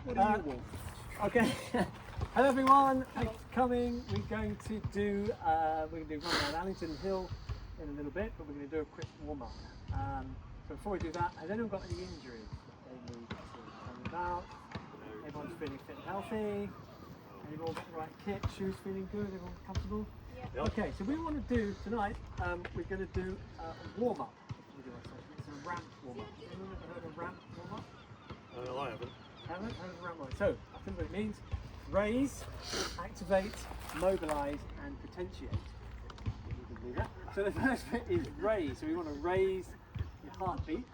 Okay. Hello everyone, thanks for coming. We're going to do run around Allington Hill in a little bit, but we're going to do a quick warm up. So before we do that, has anyone got any injuries they need to tell me about? Everyone's feeling fit and healthy? Everyone got the right kit, shoes feeling good, everyone comfortable? Yeah. Okay, so we want to do tonight, we're going to do a warm up. It's a ramp warm up. Has anyone ever heard of ramp warm up? I haven't. Haven't heard of ramp warm up. So I think what it means: raise, activate, mobilise and potentiate. You can do that. So the first bit is raise. So we want to raise your heartbeat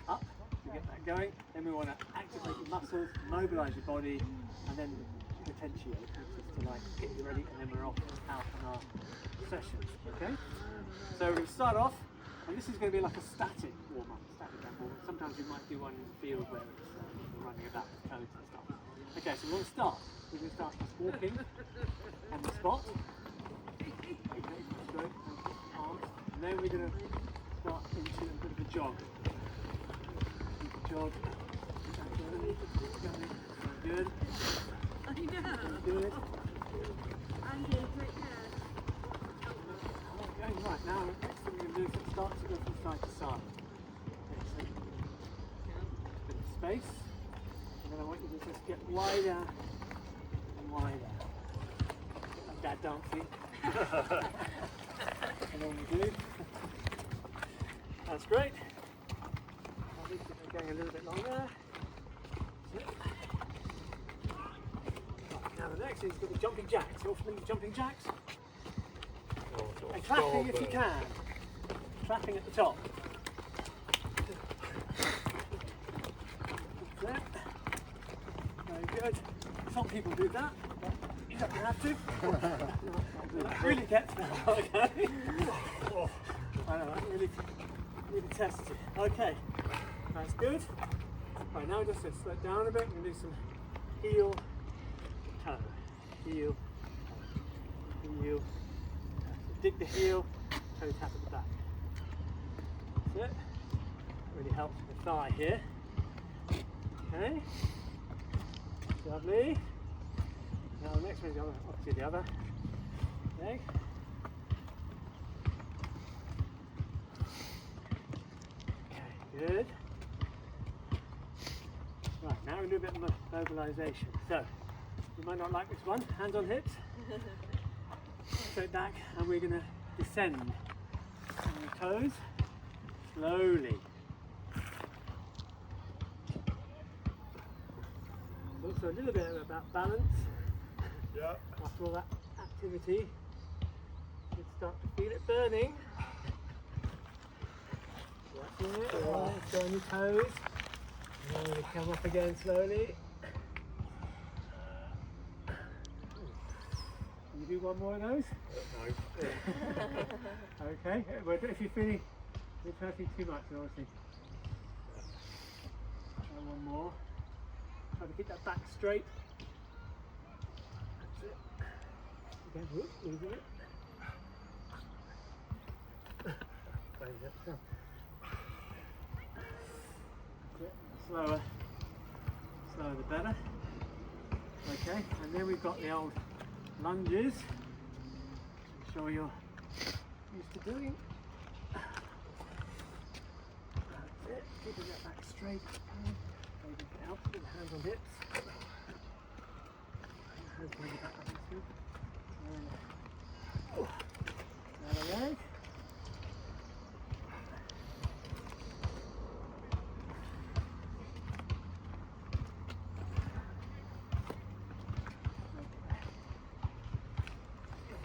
up to get that going. Then we want to activate your muscles, mobilise your body, and then potentiate, which is to like get you ready, and then we're off out on our session. Okay? So we're going to start off, and this is going to be like a static warm-up, static ramp warm-up. Sometimes you might do one in the field where it's running about with cones and stuff. Okay, so we're going to start. We're going to start just walking on the spot. Okay, that's good. Arms. And then we're going to start into a bit of a jog. Jog. Good. Good. Okay, right, now next thing we're going to do is start to go from side to side. Okay, so a bit of space. And then I want you to just get wider and wider. Like that dancing. And then we do. That's great. I think we're going a little bit longer. Now the next is the jumping jacks. You're familiar with jumping jacks? And clapping if you can. Clapping at the top. There. Very good. Some people do that, but you don't have to. That really gets me. Okay. I know, that really tests it. Okay. That's good. Right, now just to slow it down a bit, we're going to do some heel, toe, heel, heel. So dig the heel, toe tap at the back. That's it. Really helps with the thigh here. Okay. Lovely. Now the next one is opposite the other leg. Okay, good. Right, now we're going to do a bit of mobilisation. So, you might not like this one. Hands on hips. Straight back, and we're going to descend on the toes slowly. Also a little bit about balance. Yeah. After all that activity, you start to feel it burning. That's it. Right, go on your toes. Slowly come up again slowly. Can you do one more of those? No. Okay, well, if you're feeling too much, then obviously try one more. Try to keep that back straight. That's it. Again, losing it. That's it. Slower the better. Okay, and then we've got the old lunges. I'm sure you're used to doing. That's it. Keeping that back straight. Maybe it helps with hands on hips. Hands behind your back up into. Down a leg.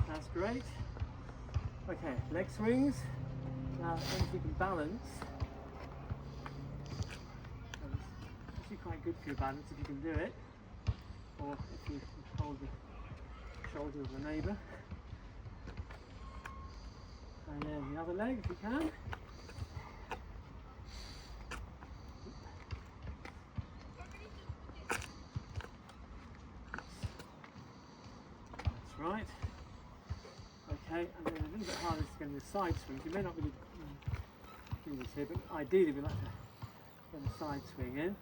That's great. Okay, leg swings. Now, if you can balance, it's actually quite good for your balance if you can do it, or if you hold the shoulder of the neighbour. And then the other leg if you can. That's right. Okay, and then a little bit harder is going to be the side swings. You may not really do this here, but ideally we like to get a side swing in.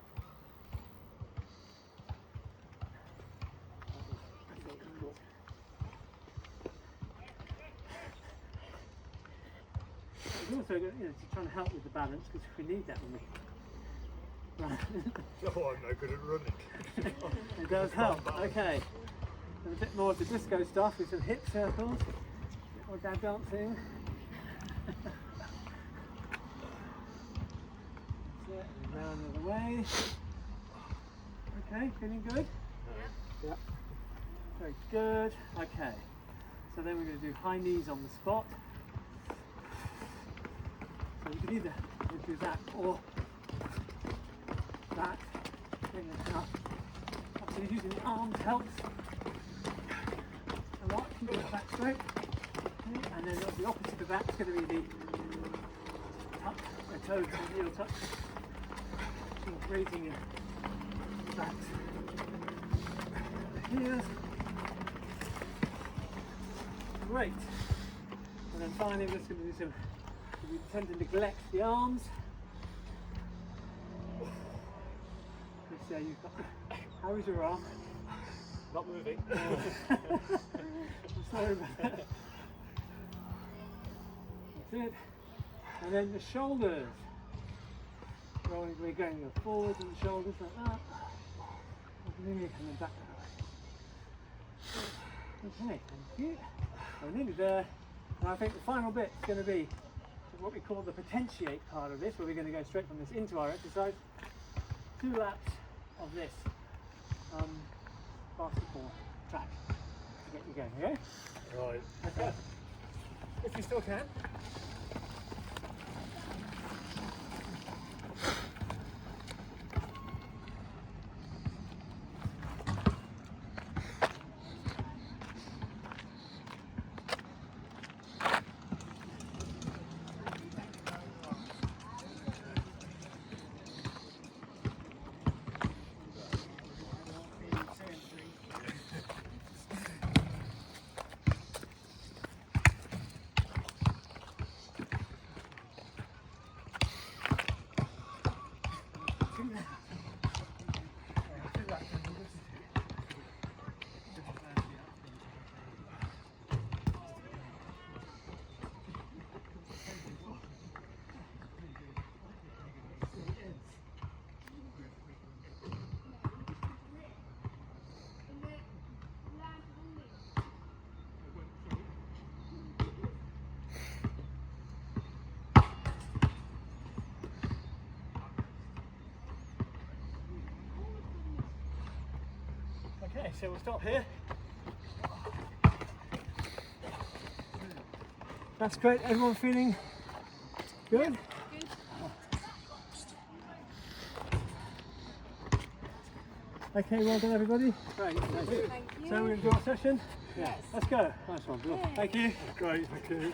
also to try and help with the balance because we need that when we. Right. Oh, I'm no good at running. It does help. Okay. And a bit more of the disco stuff with some hip circles, a bit more dab dancing. That's it. And round the other way. Okay, feeling good? Yeah. Yep. Very good. Okay. So then we're going to do high knees on the spot. So you can either do that or that. Bring this up. Obviously using the arms helps a lot. Keep your back straight. Okay. And then the opposite of that is going to be the tuck, the toe to heel touch. So raising your back. Heels. Great. And then finally we're just going to do some, we tend to neglect the arms. So you've got, how is your arm? Not moving. I'm sorry about that. That's it. And then the shoulders. Rolling, we're going forwards and the shoulders like that. And then coming back that way. Okay, thank you. We're nearly there. And I think the final bit is going to be what we call the potentiate part of this, where we're going to go straight from this into our exercise. 2 laps of this basketball track to get you going, okay? Right. Okay. If you still can. Okay, so we'll stop here. That's great. Everyone feeling good? Good. Okay, well done everybody. Great. Thank you. So we're going to do our session? Yes. Let's go. Nice one. Yay. Thank you. Great, thank you.